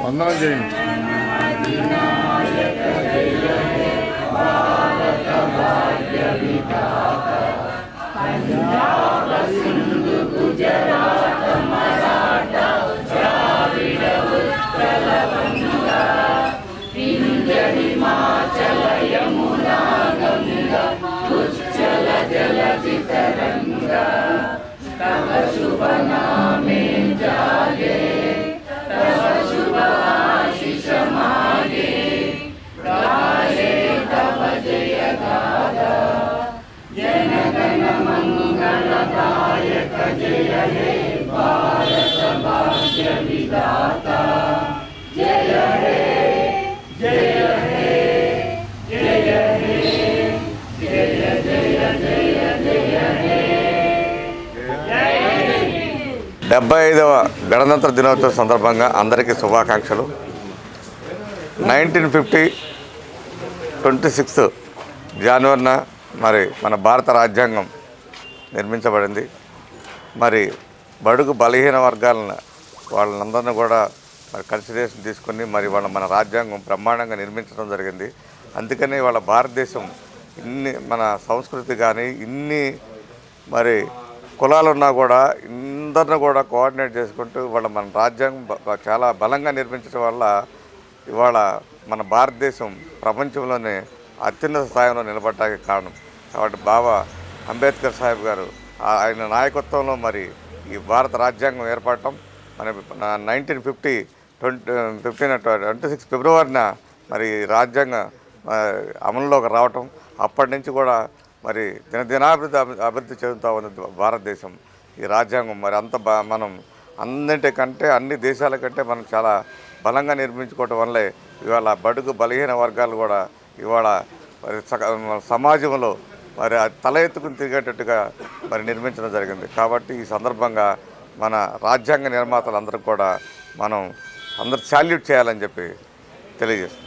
వందనం చేయండి. డెబ్బై 75వ గణతంత్ర దినోత్సవం సందర్భంగా అందరికీ శుభాకాంక్షలు. 1950 26 జనవరిన మరి మన భారత రాజ్యాంగం నిర్మించబడింది. మరి బడుగు బలహీన వర్గాలను వాళ్ళందరినీ కూడా మరి కన్సిడరేషన్ తీసుకుని మరి మన రాజ్యాంగం బ్రహ్మాండంగా నిర్మించడం జరిగింది. అందుకని వాళ్ళ భారతదేశం ఇన్ని మన సంస్కృతి కానీ ఇన్ని మరి కులాలు ఉన్నా కూడా అందరిని కూడా కోఆర్డినేట్ చేసుకుంటూ మన రాజ్యాంగం చాలా బలంగా నిర్మించడం వల్ల ఇవాళ మన భారతదేశం ప్రపంచంలోనే అత్యున్నత స్థాయిలో నిలబడటానికి కారణం. కాబట్టి బాబా అంబేద్కర్ సాహెబ్ గారు ఆయన నాయకత్వంలో మరి ఈ భారత రాజ్యాంగం ఏర్పడటం మన 1950 26 ఫిబ్రవరిన మరి రాజ్యాంగం అమలులోకి రావటం అప్పటి నుంచి కూడా మరి అభివృద్ధి చెందుతూ ఉంది భారతదేశం. ఈ రాజ్యాంగం మరి మనం అన్నింటికంటే అన్ని దేశాల కంటే మనం చాలా బలంగా నిర్మించుకోవటం వల్లే ఇవాళ బడుగు బలహీన వర్గాలు కూడా ఇవాళ మరి సమాజంలో మరి తల ఎత్తుకుని తిరిగేటట్టుగా మరి నిర్మించడం జరిగింది. కాబట్టి ఈ సందర్భంగా మన రాజ్యాంగ నిర్మాతలందరూ కూడా మనం అందరూ సాల్యూట్ చేయాలని చెప్పి తెలియజేస్తాం.